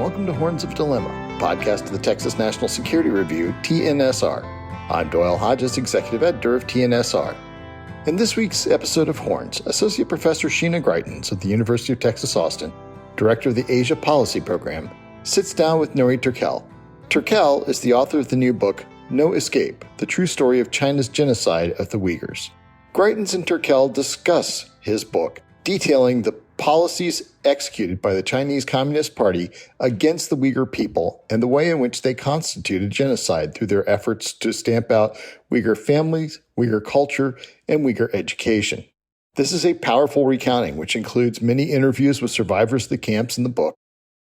welcome to Horns of Dilemma, a podcast of the Texas National Security Review, TNSR. I'm Doyle Hodges, Executive Editor of TNSR. In this week's episode of Horns, Associate Professor Sheena Greitens of the University of Texas Austin, Director of the Asia Policy Program, sits down with Nuri Turkel. Turkel is the author of the new book, No Escape, The True Story of China's Genocide of the Uyghurs. Greitens and Turkel discuss his book, detailing the policies executed by the Chinese Communist Party against the Uyghur people and the way in which they constituted genocide through their efforts to stamp out Uyghur families, Uyghur culture, and Uyghur education. This is a powerful recounting which includes many interviews with survivors of the camps in the book,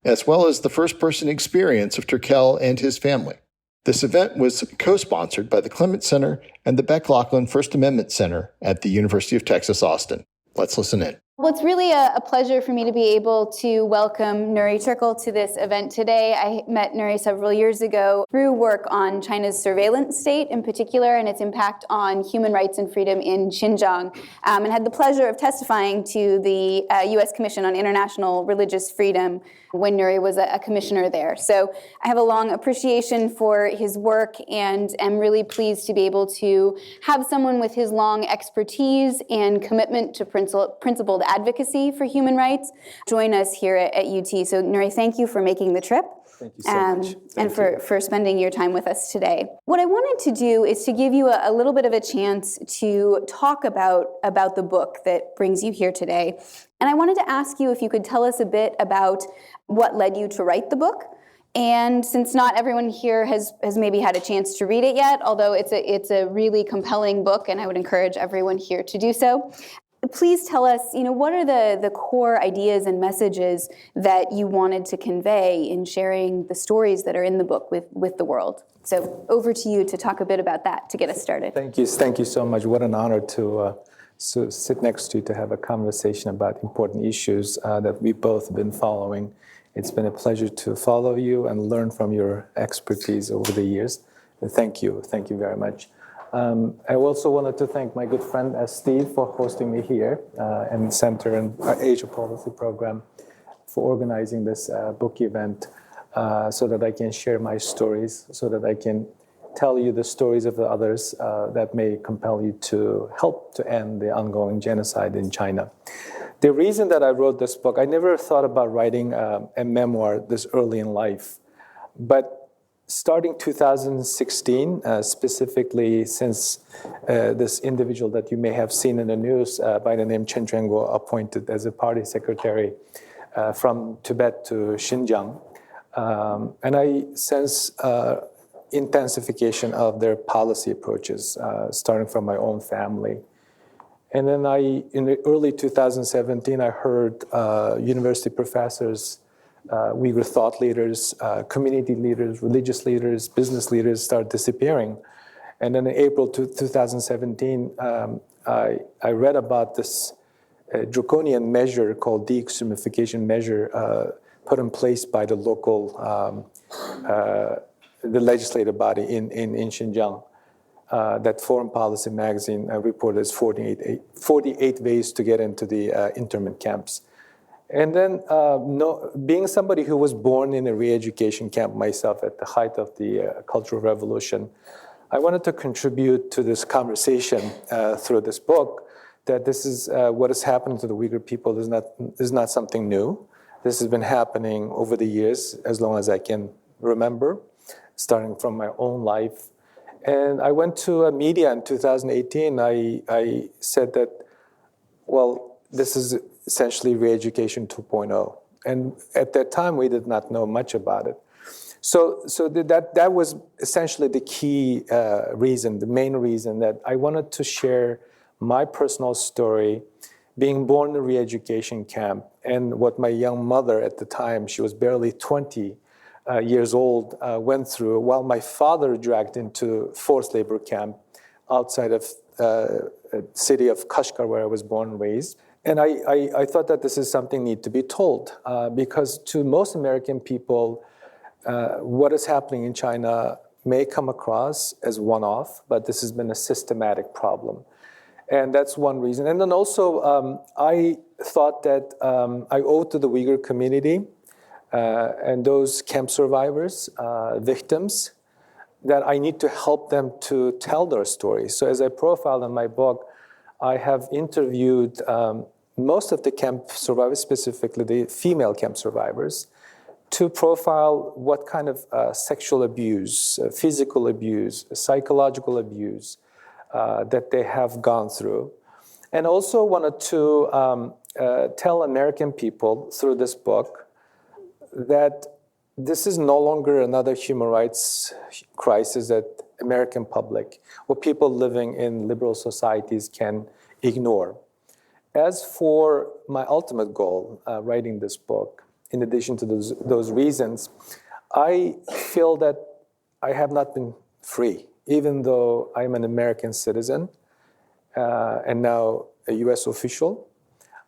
as well as the first-person experience of Turkel and his family. This event was co-sponsored by the Clement Center and the Beck Lachlan First Amendment Center at the University of Texas Austin. Let's listen in. Well, it's really a pleasure for me to be able to welcome Nuri Turkel to this event today. I met Nuri several years ago through work on China's surveillance state in particular and its impact on human rights and freedom in Xinjiang, and had the pleasure of testifying to the U.S. Commission on International Religious Freedom when Nuri was a commissioner there. So I have a long appreciation for his work and am really pleased to be able to have someone with his long expertise and commitment to principled advocacy for human rights join us here at UT. So Nuri, thank you for making the trip. Thank you so much. And for spending your time with us today. What I wanted to do is to give you a little bit of a chance to talk about the book that brings you here today. And I wanted to ask you if you could tell us a bit about what led you to write the book. And since not everyone here has maybe had a chance to read it yet, although it's a really compelling book, and I would encourage everyone here to do so, please tell us, what are the core ideas and messages that you wanted to convey in sharing the stories that are in the book with the world? So over to you to talk a bit about that to get us started. Thank you so much. What an honor to sit next to you to have a conversation about important issues that we've both been following. It's been a pleasure to follow you and learn from your expertise over the years. Thank you very much. I also wanted to thank my good friend Steve for hosting me here and Center and Asia Policy Program for organizing this book event so that I can share my stories, so that I can tell you the stories of the others that may compel you to help to end the ongoing genocide in China. The reason that I wrote this book, I never thought about writing a memoir this early in life, but starting 2016, specifically since this individual that you may have seen in the news by the name Chen Quanguo appointed as a party secretary from Tibet to Xinjiang, and I sense intensification of their policy approaches, starting from my own family. And then in the early 2017, I heard university professors, Uyghur thought leaders, community leaders, religious leaders, business leaders start disappearing. And then in April 2017, I read about this draconian measure called de-extremification measure put in place by the local, the legislative body in Xinjiang. That Foreign Policy magazine reported as 48 ways to get into the internment camps. And then, being somebody who was born in a re-education camp myself at the height of the Cultural Revolution, I wanted to contribute to this conversation through this book that this is what is happening to the Uyghur people is not something new. This has been happening over the years, as long as I can remember, starting from my own life. And I went to a media in 2018. I said that, well, this is essentially re-education 2.0. And at that time, we did not know much about it. So that was essentially the key reason, the main reason that I wanted to share my personal story, being born in a re-education camp, and what my young mother at the time, she was barely 20 years old, went through, while my father dragged into forced labor camp outside of city of Kashgar, where I was born and raised. And I thought that this is something need to be told, because to most American people, what is happening in China may come across as one-off, but this has been a systematic problem. And that's one reason. And then also, I thought that I owe to the Uyghur community and those camp survivors, victims, that I need to help them to tell their story. So as I profiled in my book, I have interviewed most of the camp survivors, specifically the female camp survivors, to profile what kind of sexual abuse, physical abuse, psychological abuse that they have gone through. And also wanted to tell American people through this book that this is no longer another human rights crisis that American public or people living in liberal societies can ignore. As for my ultimate goal, writing this book, in addition to those reasons, I feel that I have not been free, even though I'm an American citizen and now a US official.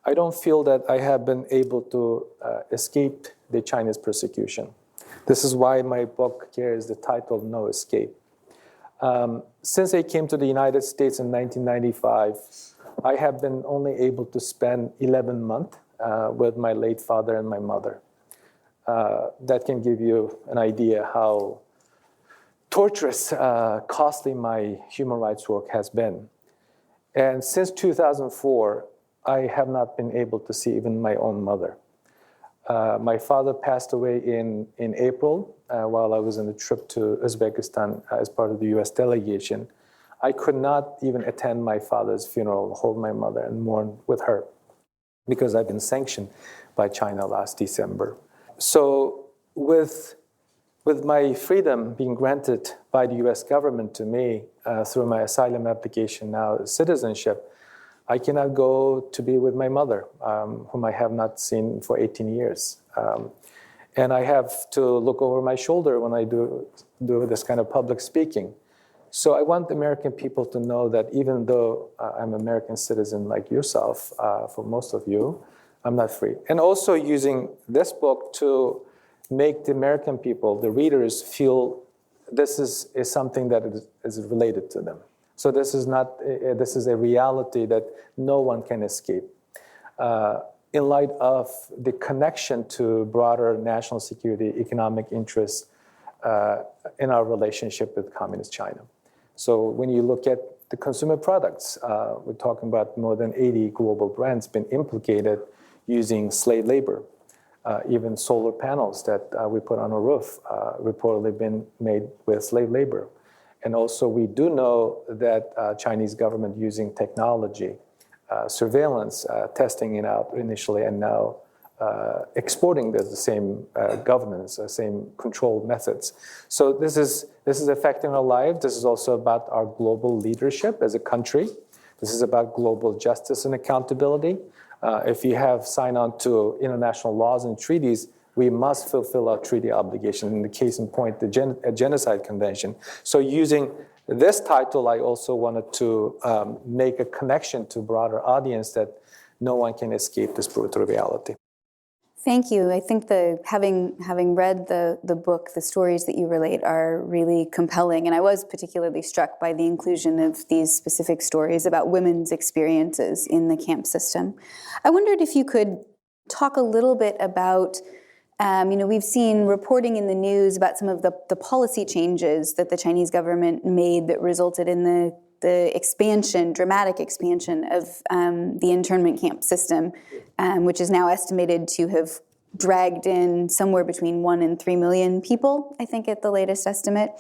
I don't feel that I have been able to escape the Chinese persecution. This is why my book carries the title No Escape. Since I came to the United States in 1995, I have been only able to spend 11 months with my late father and my mother. That can give you an idea how torturous, costly my human rights work has been. And since 2004, I have not been able to see even my own mother. My father passed away in April while I was on a trip to Uzbekistan as part of the US delegation. I could not even attend my father's funeral, hold my mother and mourn with her because I've been sanctioned by China last December. So with my freedom being granted by the US government to me through my asylum application, now citizenship, I cannot go to be with my mother, whom I have not seen for 18 years. And I have to look over my shoulder when I do this kind of public speaking. So I want American people to know that even though I'm an American citizen like yourself, for most of you, I'm not free. And also using this book to make the American people, the readers, feel this is something that is related to them. So this is a reality that no one can escape. In light of the connection to broader national security, economic interests in our relationship with Communist China. So when you look at the consumer products, we're talking about more than 80 global brands been implicated using slave labor. Even solar panels that we put on a roof reportedly been made with slave labor. And also we do know that Chinese government using technology, surveillance, testing it out initially, and now exporting the same governance, the same control methods. So this is affecting our lives. This is also about our global leadership as a country. This is about global justice and accountability. If you have signed on to international laws and treaties, we must fulfill our treaty obligation. In the case in point, the Genocide Convention. So using this title, I also wanted to make a connection to a broader audience that no one can escape this brutal reality. Thank you. I think having read the book, the stories that you relate are really compelling, and I was particularly struck by the inclusion of these specific stories about women's experiences in the camp system. I wondered if you could talk a little bit about, we've seen reporting in the news about some of the policy changes that the Chinese government made that resulted in the dramatic expansion of the internment camp system, which is now estimated to have dragged in somewhere between 1 and 3 million people, I think, at the latest estimate.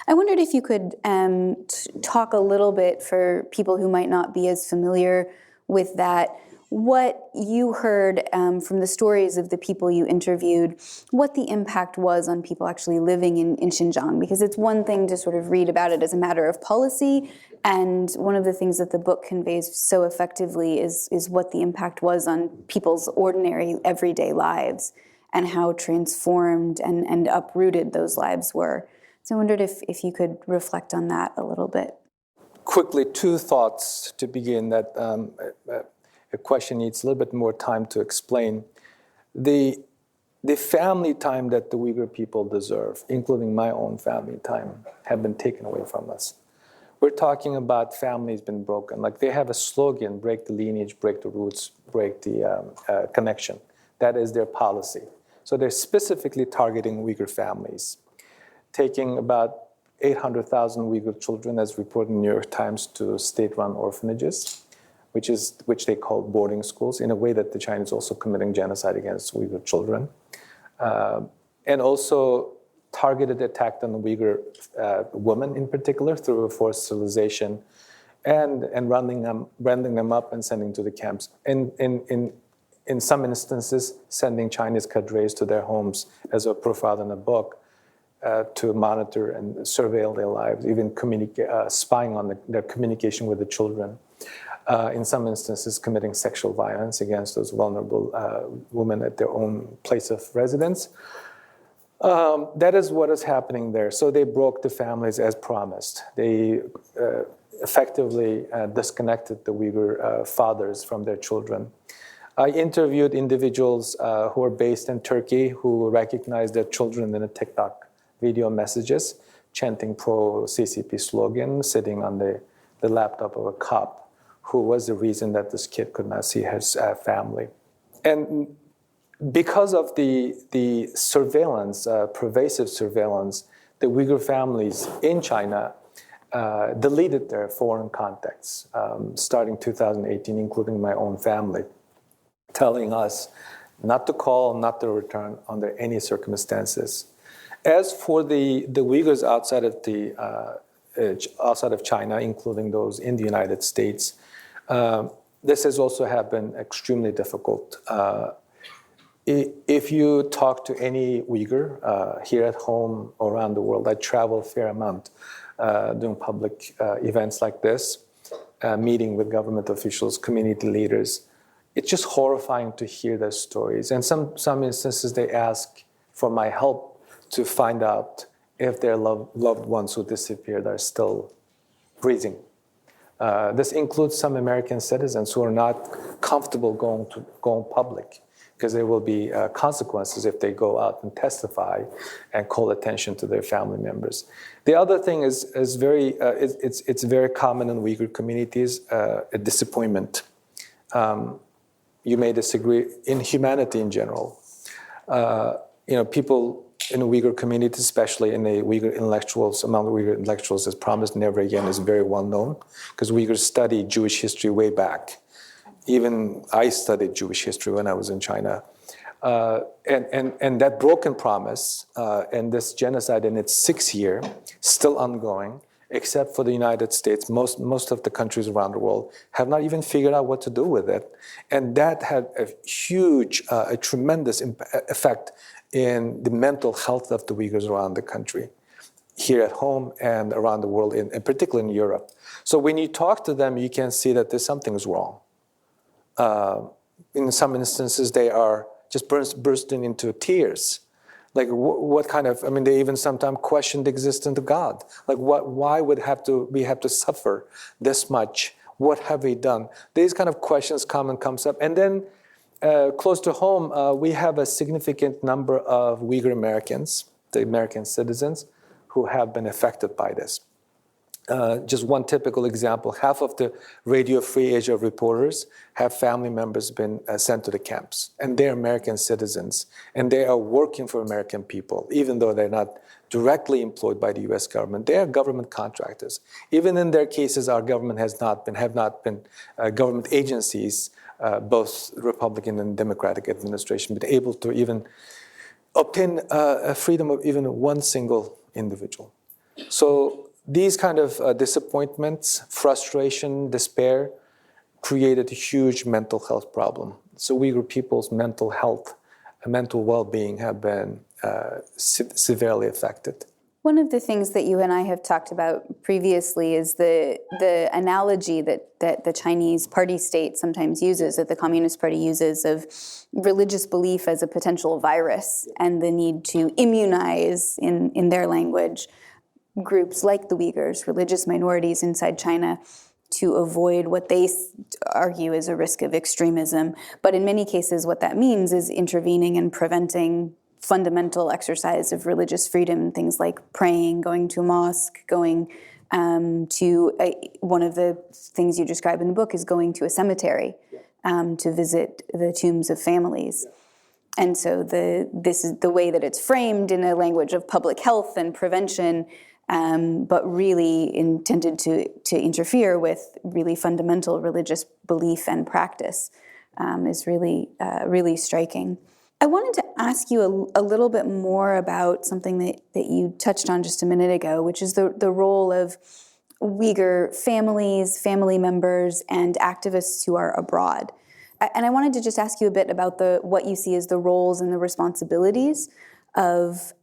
I wondered if you could talk a little bit for people who might not be as familiar with that, what you heard from the stories of the people you interviewed, what the impact was on people actually living in Xinjiang, because it's one thing to sort of read about it as a matter of policy, and one of the things that the book conveys so effectively is what the impact was on people's ordinary everyday lives and how transformed and uprooted those lives were. So I wondered if you could reflect on that a little bit. Quickly, 2 thoughts to begin that a question needs a little bit more time to explain. The family time that the Uyghur people deserve, including my own family time, have been taken away from us. We're talking about families been broken. Like they have a slogan, break the lineage, break the roots, break the connection. That is their policy. So they're specifically targeting Uyghur families, taking about 800,000 Uyghur children, as reported in the New York Times, to state-run orphanages, which they call boarding schools, in a way that the Chinese also committing genocide against Uyghur children. And also targeted attack on the Uyghur women in particular through forced sterilization and rounding them up and sending to the camps. In some instances, sending Chinese cadres to their homes, as a profile in the book, to monitor and surveil their lives, even spying on their communication with the children. In some instances, committing sexual violence against those vulnerable women at their own place of residence. That is what is happening there. So they broke the families as promised. They effectively disconnected the Uyghur fathers from their children. I interviewed individuals who are based in Turkey who recognized their children in the TikTok video messages, chanting pro-CCP slogan, sitting on the laptop of a cop, who was the reason that this kid could not see his family. And because of the surveillance, pervasive surveillance, the Uyghur families in China deleted their foreign contacts starting 2018, including my own family, telling us not to call, not to return under any circumstances. As for the Uyghurs outside of China, including those in the United States, this has also been extremely difficult. If you talk to any Uyghur here at home or around the world, I travel a fair amount doing public events like this, meeting with government officials, community leaders. It's just horrifying to hear their stories. And some instances they ask for my help to find out if their loved ones who disappeared are still breathing. This includes some American citizens who are not comfortable going public, because there will be consequences if they go out and testify and call attention to their family members. The other thing is very common in Uyghur communities, a disappointment. You may disagree in humanity in general. People in the Uyghur community, especially in the Uyghur intellectuals, among the Uyghur intellectuals, is promised never again is very well known, because Uyghurs study Jewish history way back. Even I studied Jewish history when I was in China. And that broken promise and this genocide in its 6th year, still ongoing, except for the United States, most of the countries around the world have not even figured out what to do with it. And that had a huge, a tremendous effect in the mental health of the Uyghurs around the country, here at home and around the world, and particularly in Europe. So when you talk to them, you can see that something's wrong. In some instances, they are just bursting into tears. Like, what kind of, they even sometimes question the existence of God. Like, why would we have to suffer this much? What have we done? These kind of questions comes up. And then close to home, we have a significant number of Uyghur Americans, the American citizens, who have been affected by this. Just one typical example, half of the Radio Free Asia reporters have family members been sent to the camps, and they're American citizens, and they are working for American people, even though they're not directly employed by the U.S. government. They are government contractors. Even in their cases, our government have not been government agencies, both Republican and Democratic administration, been able to even obtain freedom of even one single individual. So these kind of disappointments, frustration, despair created a huge mental health problem. So Uyghur people's mental health and mental well-being have been severely affected. One of the things that you and I have talked about previously is the analogy that the Chinese party state sometimes uses, that the Communist Party uses, of religious belief as a potential virus and the need to immunize, in their language, groups like the Uyghurs, religious minorities inside China, to avoid what they argue is a risk of extremism. But in many cases, what that means is intervening and preventing fundamental exercise of religious freedom, things like praying, going to a mosque, going to one of the things you describe in the book is going to a cemetery to visit the tombs of families. And so this is the way that it's framed in a language of public health and prevention, but really intended to interfere with really fundamental religious belief and practice, is really striking. I wanted to ask you a little bit more about something that you touched on just a minute ago, which is the role of Uyghur families, family members, and activists who are abroad. And I wanted to just ask you a bit about what you see as the roles and the responsibilities of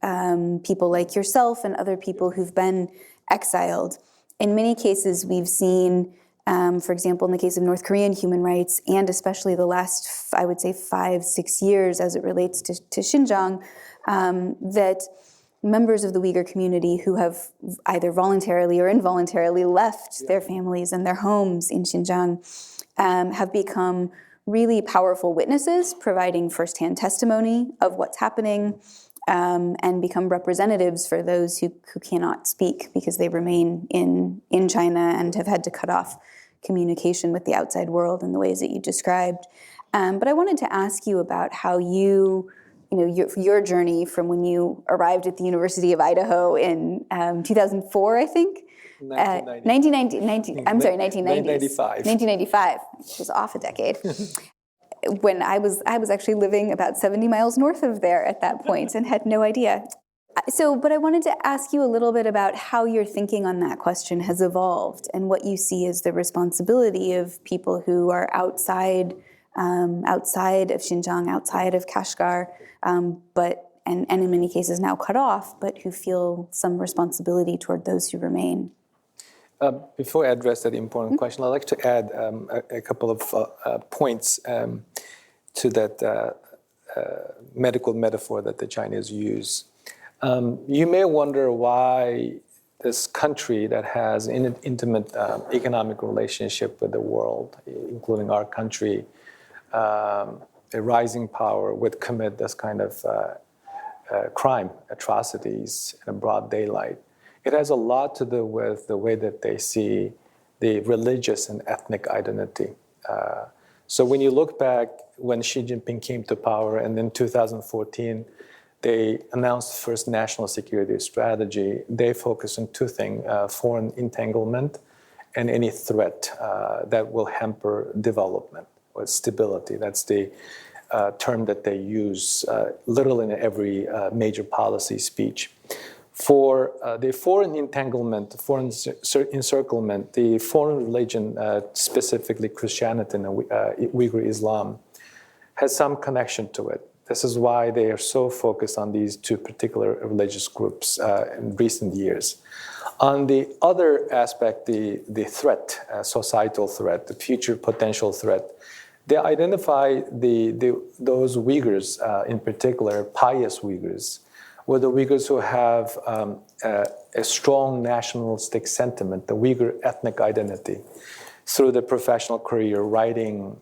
people like yourself and other people who've been exiled. In many cases, we've seen, for example, in the case of North Korean human rights, and especially the last, I would say, 5-6 years as it relates to Xinjiang, that members of the Uyghur community who have either voluntarily or involuntarily left their families and their homes in Xinjiang have become really powerful witnesses, providing firsthand testimony of what's happening, and become representatives for those who cannot speak because they remain in China and have had to cut off communication with the outside world in the ways that you described. But I wanted to ask you about how your journey from when you arrived at the University of Idaho in 2004, I think. 1995, which was off a decade. When I was actually living about 70 miles north of there at that point and had no idea. But I wanted to ask you a little bit about how your thinking on that question has evolved and what you see as the responsibility of people who are outside of Xinjiang, outside of Kashgar, but in many cases now cut off, but who feel some responsibility toward those who remain. Before I address that important question, I'd like to add a couple of points to that medical metaphor that the Chinese use. You may wonder why this country that has an intimate economic relationship with the world, including our country, a rising power, would commit this kind of crime, atrocities in broad daylight. It has a lot to do with the way that they see the religious and ethnic identity. So when you look back when Xi Jinping came to power, and in 2014, they announced the first national security strategy, they focused on two things, foreign entanglement and any threat that will hamper development or stability. That's the term that they use literally in every major policy speech. For the foreign entanglement, foreign encirclement, the foreign religion, specifically Christianity and Uyghur Islam, has some connection to it. This is why they are so focused on these two particular religious groups in recent years. On the other aspect, the threat, societal threat, the future potential threat, they identify those Uyghurs, in particular, pious Uyghurs, were the Uyghurs who have a strong nationalistic sentiment, the Uyghur ethnic identity, through their professional career, writing,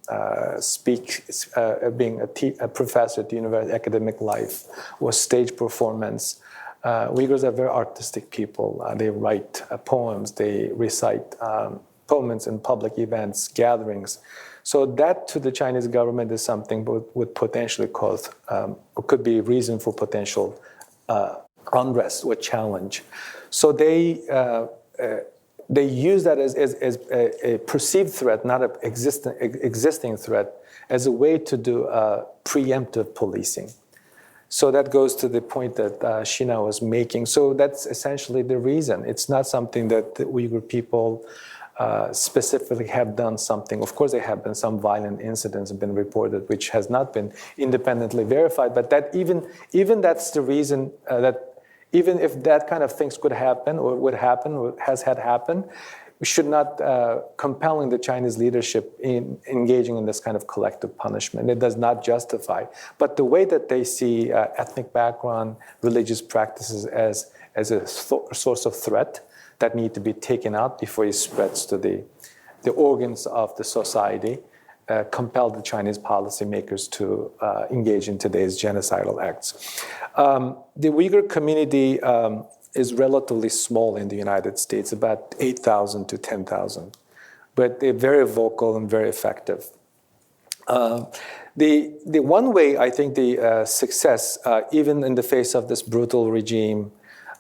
being a professor at the university, academic life, or stage performance. Uyghurs are very artistic people. They write poems, they recite poems in public events, gatherings. So that to the Chinese government is something would potentially cause, or could be a reason for potential unrest or challenge. So they use that as a perceived threat, not an existing threat, as a way to do preemptive policing. So that goes to the point that Sheena was making. So that's essentially the reason. It's not something that the Uyghur people specifically have done something. Of course, there have been some violent incidents have been reported, which has not been independently verified. But that even that's the reason that even if that kind of things could happen or would happen or has had happen, we should not compelling the Chinese leadership in engaging in this kind of collective punishment. It does not justify. But the way that they see ethnic background, religious practices as a source of threat that need to be taken out before it spreads to the organs of the society, compel the Chinese policymakers to engage in today's genocidal acts. The Uyghur community is relatively small in the United States, about 8,000 to 10,000, but they're very vocal and very effective. The one way I think the success, even in the face of this brutal regime,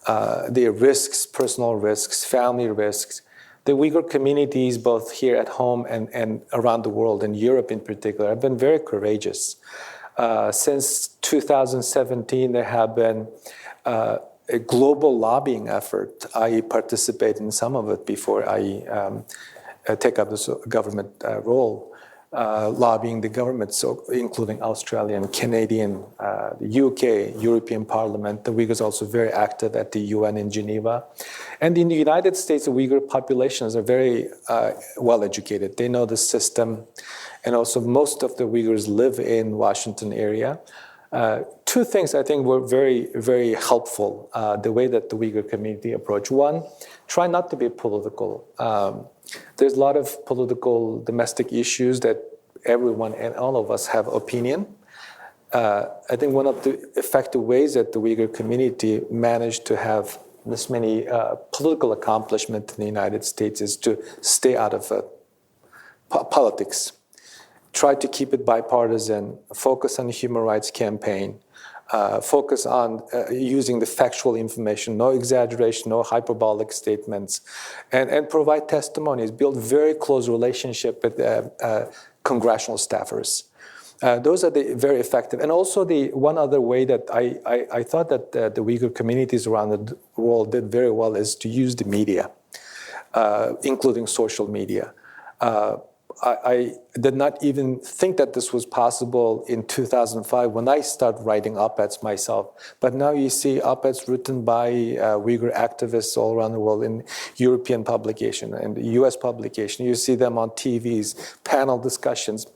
the risks, personal risks, family risks, the Uyghur communities, both here at home and around the world, in Europe in particular, have been very courageous. Since 2017, there have been a global lobbying effort. I participate in some of it before I take up this government role. Lobbying the government, so including Australian, Canadian, the UK, European Parliament. The Uyghurs are also very active at the UN in Geneva. And in the United States, the Uyghur populations are very well educated. They know the system. And also most of the Uyghurs live in Washington area. Two things I think were very, very helpful, the way that the Uyghur community approached. One, try not to be political. There's a lot of political domestic issues that everyone and all of us have opinion. I think one of the effective ways that the Uyghur community managed to have this many political accomplishments in the United States is to stay out of politics. Try to keep it bipartisan, focus on the human rights campaign, focus on using the factual information, no exaggeration, no hyperbolic statements, and provide testimonies, build very close relationship with congressional staffers. Those are the very effective. And also the one other way that I thought that the Uyghur communities around the world did very well is to use the media, including social media. I did not even think that this was possible in 2005 when I started writing op-eds myself. But now you see op-eds written by Uyghur activists all around the world in European publication and US publication. You see them on TVs, panel discussions.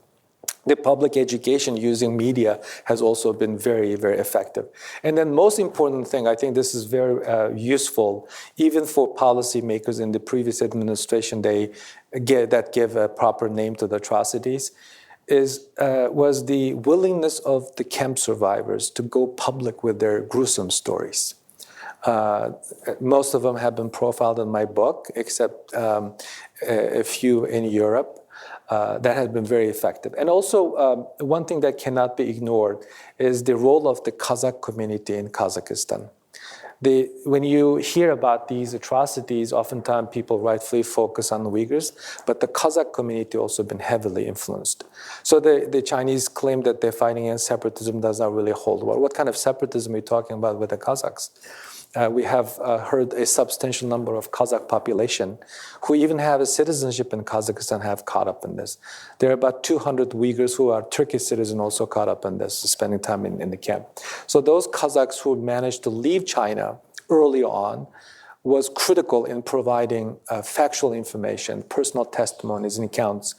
The public education using media has also been very, very effective. And then most important thing, I think this is very useful, even for policymakers in the previous administration, that give a proper name to the atrocities, was the willingness of the camp survivors to go public with their gruesome stories. Most of them have been profiled in my book, except a few in Europe. That has been very effective. And also, one thing that cannot be ignored is the role of the Kazakh community in Kazakhstan. When you hear about these atrocities, oftentimes people rightfully focus on the Uyghurs, but the Kazakh community also been heavily influenced. So the Chinese claim that they're fighting against separatism does not really hold well. What kind of separatism are you talking about with the Kazakhs? We have heard a substantial number of Kazakh population who even have a citizenship in Kazakhstan have caught up in this. There are about 200 Uyghurs who are Turkish citizens also caught up in this, spending time in the camp. So those Kazakhs who managed to leave China early on was critical in providing factual information, personal testimonies and accounts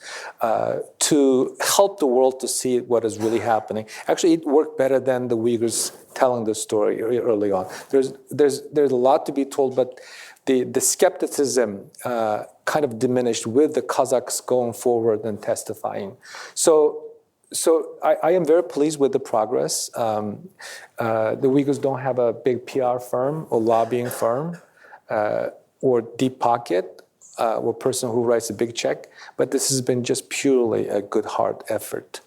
to help the world to see what is really happening. Actually, it worked better than the Uyghurs telling the story early on. There's a lot to be told, but the skepticism kind of diminished with the Kazakhs going forward and testifying. So I am very pleased with the progress. The Uyghurs don't have a big PR firm or lobbying firm. Or deep pocket, or person who writes a big check, but this has been just purely a good heart effort,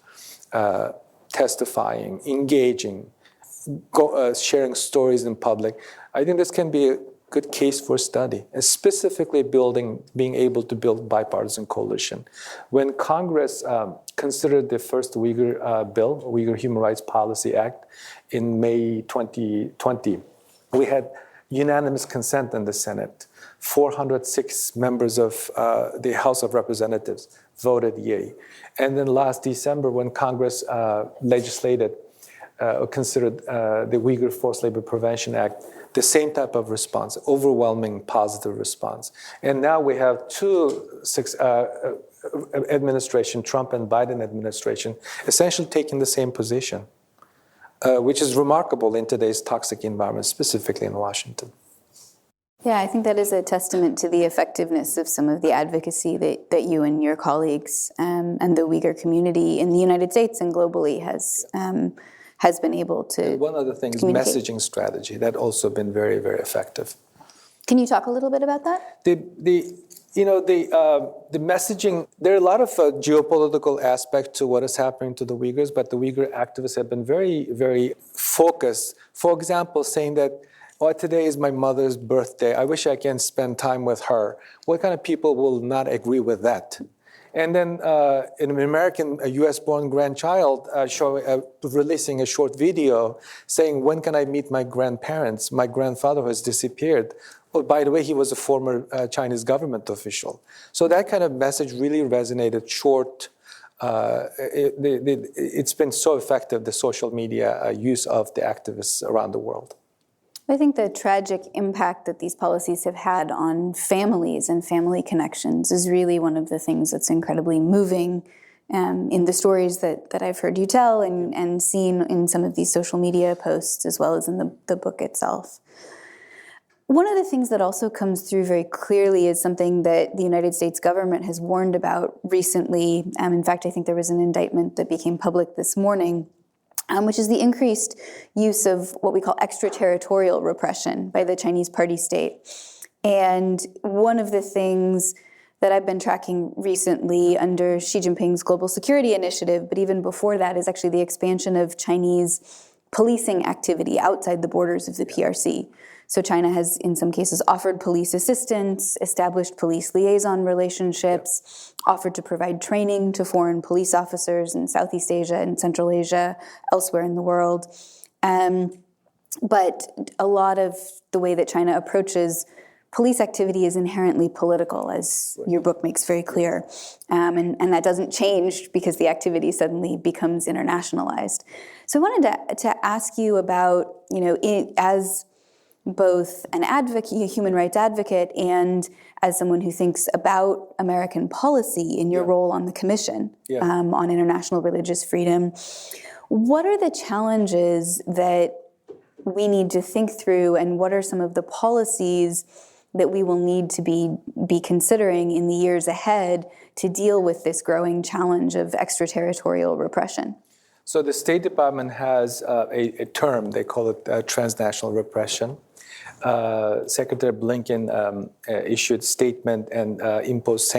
testifying, engaging, sharing stories in public. I think this can be a good case for study, and specifically being able to build bipartisan coalition. When Congress considered the first Uyghur bill, Uyghur Human Rights Policy Act, in May 2020, we had unanimous consent in the Senate. 406 members of the House of Representatives voted yea. And then last December, when Congress legislated or considered the Uyghur Forced Labor Prevention Act, the same type of response, overwhelming positive response. And now we have two administration, Trump and Biden administration, essentially taking the same position. Which is remarkable in today's toxic environment, specifically in Washington. Yeah, I think that is a testament to the effectiveness of some of the advocacy that you and your colleagues and the Uyghur community in the United States and globally has been able to. And one other thing is messaging strategy. That also been very, very effective. Can you talk a little bit about that? The messaging, there are a lot of geopolitical aspects to what is happening to the Uyghurs, but the Uyghur activists have been very, very focused. For example, saying that, oh, today is my mother's birthday. I wish I can spend time with her. What kind of people will not agree with that? And then an American, a US-born grandchild releasing a short video saying, when can I meet my grandparents? My grandfather has disappeared. Oh, by the way, he was a former Chinese government official. So that kind of message really resonated short. It's been so effective, the social media use of the activists around the world. I think the tragic impact that these policies have had on families and family connections is really one of the things that's incredibly moving in the stories that I've heard you tell and seen in some of these social media posts as well as in the book itself. One of the things that also comes through very clearly is something that the United States government has warned about recently. In fact, I think there was an indictment that became public this morning, which is the increased use of what we call extraterritorial repression by the Chinese party state. And one of the things that I've been tracking recently under Xi Jinping's Global Security Initiative, but even before that, is actually the expansion of Chinese policing activity outside the borders of the PRC. So China has, in some cases, offered police assistance, established police liaison relationships, offered to provide training to foreign police officers in Southeast Asia and Central Asia, elsewhere in the world. But a lot of the way that China approaches police activity is inherently political, as your book makes very clear. And that doesn't change because the activity suddenly becomes internationalized. So I wanted to ask you about, as both an advocate, a human rights advocate, and as someone who thinks about American policy in your role on the Commission on International Religious Freedom, what are the challenges that we need to think through, and what are some of the policies that we will need to be considering in the years ahead to deal with this growing challenge of extraterritorial repression? So the State Department has a term, they call it transnational repression. Secretary Blinken issued statement and imposed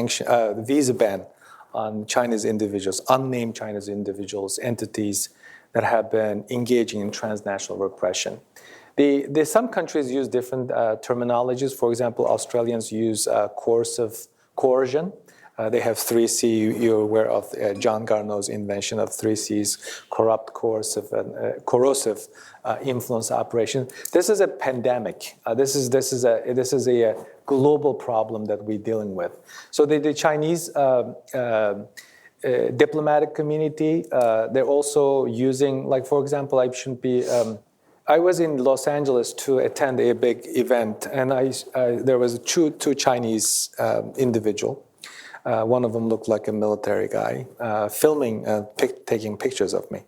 visa ban on Chinese individuals, unnamed Chinese individuals, entities that have been engaging in transnational repression. Some countries use different terminologies. For example, Australians use coercion. They have 3C. You're aware of John Garneau's invention of 3Cs: corrupt, coercive, and corrosive influence operation. This is a pandemic. This is a global problem that we're dealing with. So the Chinese diplomatic community, they're also using, like, for example, I was in Los Angeles to attend a big event, and there was two Chinese individual. One of them looked like a military guy, filming, taking pictures of me.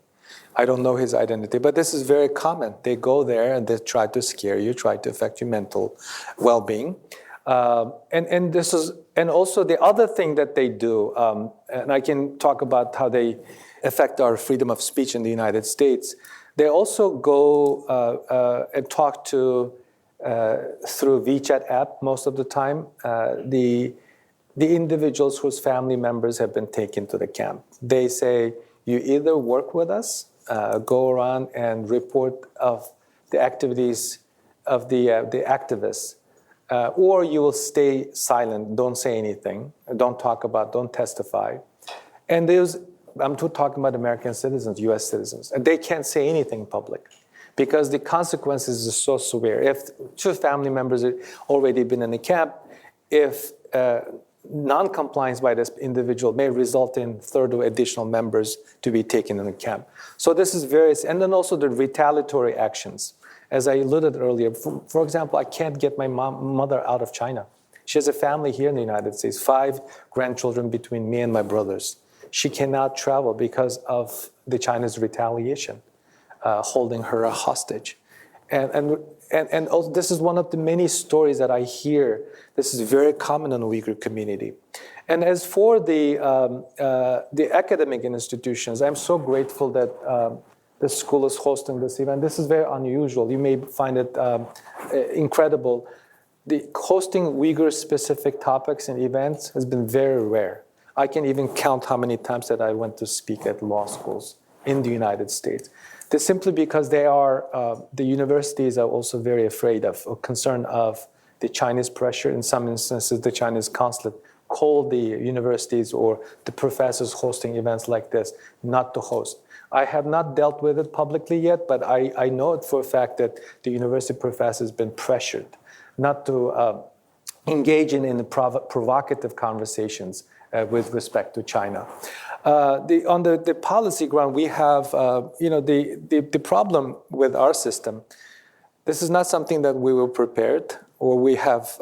I don't know his identity, but this is very common. They go there and they try to scare you, try to affect your mental well-being. And also the other thing that they do, and I can talk about how they affect our freedom of speech in the United States. They also go and talk to, through WeChat app most of the time, the individuals whose family members have been taken to the camp. They say, you either work with us, go around and report of the activities of the activists, or you will stay silent, don't say anything, don't testify. And I'm talking about American citizens, US citizens, and they can't say anything in public because the consequences are so severe. If two family members have already been in the camp, if non-compliance by this individual may result in third or additional members to be taken in the camp. So this is various, and then also the retaliatory actions. As I alluded earlier, for example, I can't get my mother out of China. She has a family here in the United States, 5 grandchildren between me and my brothers. She cannot travel because of the Chinese retaliation, holding her a hostage. And also, this is one of the many stories that I hear. This is very common in the Uyghur community. And as for the academic institutions, I'm so grateful that the school is hosting this event. This is very unusual. You may find it incredible. the hosting Uyghur-specific topics and events has been very rare. I can even count how many times that I went to speak at law schools in the United States. This simply because the universities are also very afraid of or concerned of the Chinese pressure. In some instances, the Chinese consulate called the universities or the professors hosting events like this not to host. I have not dealt with it publicly yet, but I know it for a fact that the university professor has been pressured not to engage in provocative conversations with respect to China. On the policy ground, we have, the problem with our system. This is not something that we were prepared or we have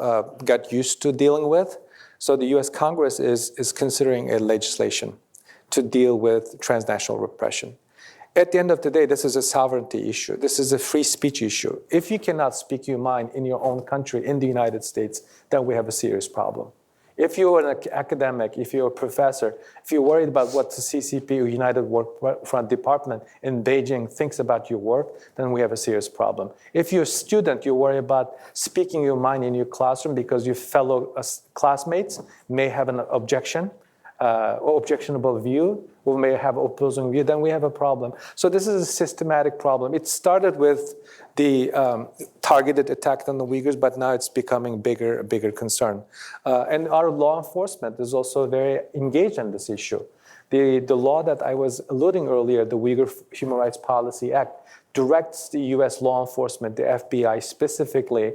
got used to dealing with. So the U.S. Congress is considering a legislation to deal with transnational repression. At the end of the day, this is a sovereignty issue. This is a free speech issue. If you cannot speak your mind in your own country, in the United States, then we have a serious problem. If you're an academic, if you're a professor, if you're worried about what the CCP or United Workfront Department in Beijing thinks about your work, then we have a serious problem. If you're a student, you worry about speaking your mind in your classroom because your fellow classmates may have an objection or objectionable view, or may have opposing view, then we have a problem. So this is a systematic problem. It started with the targeted attack on the Uyghurs, but now it's becoming a bigger concern. And our law enforcement is also very engaged in this issue. The law that I was alluding earlier, the Uyghur Human Rights Policy Act, directs the U.S. law enforcement, the FBI specifically,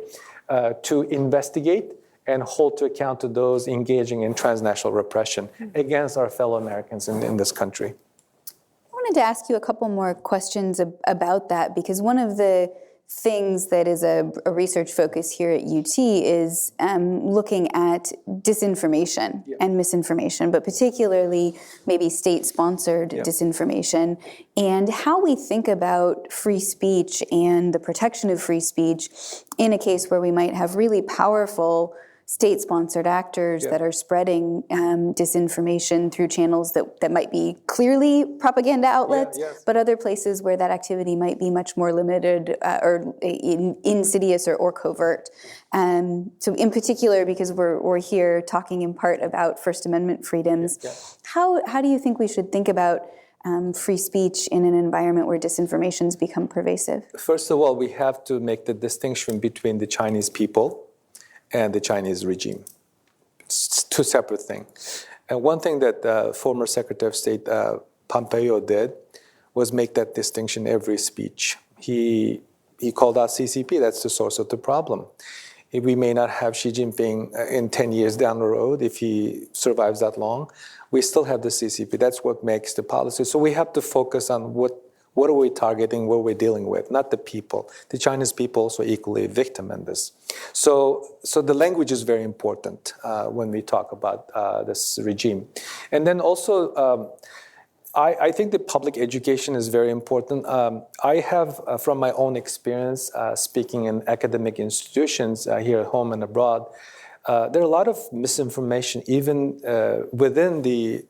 to investigate and hold to account to those engaging in transnational repression against our fellow Americans in this country. I wanted to ask you a couple more questions about that, because one of the things that is a research focus here at UT is looking at disinformation and misinformation, but particularly maybe state-sponsored disinformation, and how we think about free speech and the protection of free speech in a case where we might have really powerful state-sponsored actors that are spreading disinformation through channels that might be clearly propaganda outlets, but other places where that activity might be much more limited or insidious or covert. So in particular, because we're here talking in part about First Amendment freedoms, how do you think we should think about free speech in an environment where disinformation's become pervasive? First of all, we have to make the distinction between the Chinese people and the Chinese regime. It's two separate things. And one thing that former Secretary of State Pompeo did was make that distinction every speech. He called out CCP, that's the source of the problem. We may not have Xi Jinping in 10 years down the road if he survives that long. We still have the CCP. That's what makes the policy. So we have to focus on what are we targeting, what we're dealing with, not the people. The Chinese people also equally a victim in this. So the language is very important when we talk about this regime. And then also, I think the public education is very important. I have, from my own experience, speaking in academic institutions here at home and abroad, there are a lot of misinformation even within the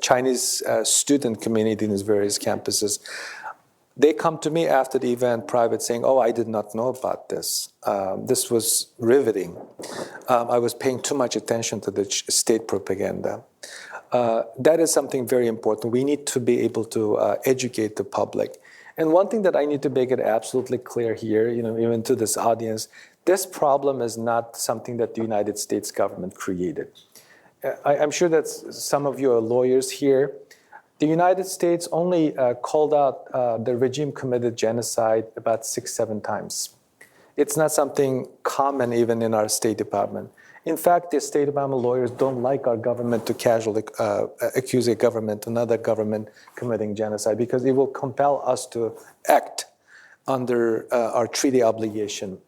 Chinese student community in these various campuses. They come to me after the event private saying, oh, I did not know about this. This was riveting. I was paying too much attention to the state propaganda. That is something very important. We need to be able to educate the public. And one thing that I need to make it absolutely clear here, even to this audience, this problem is not something that the United States government created. I'm sure that some of you are lawyers here. The United States only called out the regime committed genocide about 6-7 times. It's not something common even in our State Department. In fact, the State Department lawyers don't like our government to casually accuse a government, another government committing genocide, because it will compel us to act under our treaty obligation.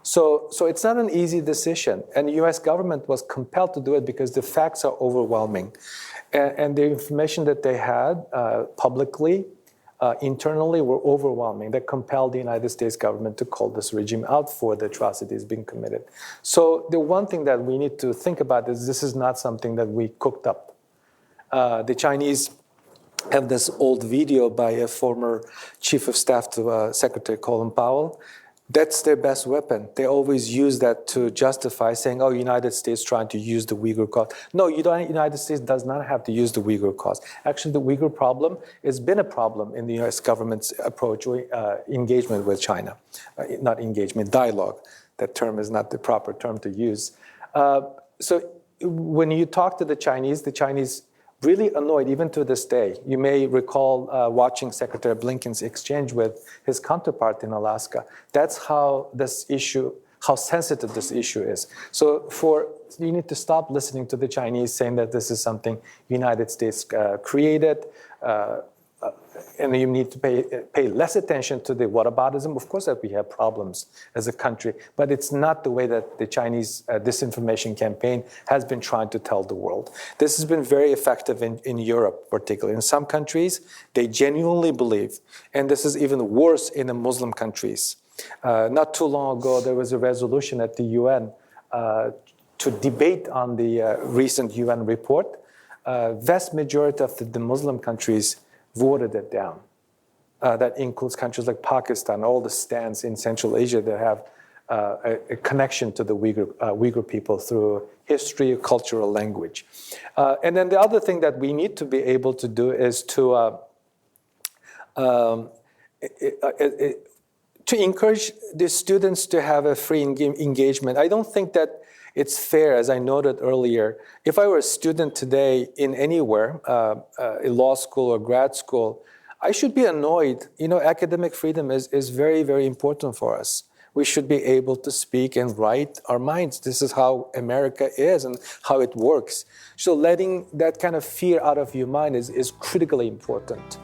So it's not an easy decision, and the U.S. government was compelled to do it because the facts are overwhelming, and the information that they had publicly, internally, were overwhelming. That compelled the United States government to call this regime out for the atrocities being committed. So the one thing that we need to think about is this is not something that we cooked up. The Chinese have this old video by a former chief of staff to Secretary Colin Powell, That's their best weapon. They always use that to justify saying, United States trying to use the Uyghur cause. No, United States does not have to use the Uyghur cause. Actually, the Uyghur problem has been a problem in the U.S. government's approach, engagement with China. Not engagement, dialogue. That term is not the proper term to use. So when you talk to the Chinese really annoyed, even to this day. You may recall watching Secretary Blinken's exchange with his counterpart in Alaska. That's how sensitive this issue is. So you need to stop listening to the Chinese saying that this is something United States created, and you need to pay less attention to the whataboutism. Of course that we have problems as a country, but it's not the way that the Chinese disinformation campaign has been trying to tell the world. This has been very effective in Europe, particularly. In some countries, they genuinely believe, and this is even worse in the Muslim countries. Not too long ago, there was a resolution at the UN to debate on the recent UN report. Vast majority of the Muslim countries voted it down. That includes countries like Pakistan, all the stands in Central Asia that have a connection to the Uyghur people through history, cultural language. And then the other thing that we need to be able to do is to encourage the students to have a free engagement. I don't think that it's fair, as I noted earlier. If I were a student today in anywhere, in law school or grad school, I should be annoyed. Academic freedom is very, very important for us. We should be able to speak and write our minds. This is how America is and how it works. So letting that kind of fear out of your mind is critically important.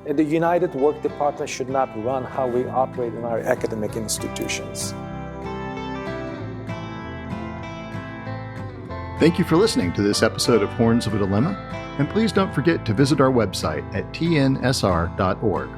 And the United Work Department should not run how we operate in our academic institutions. Thank you for listening to this episode of Horns of a Dilemma, and please don't forget to visit our website at tnsr.org.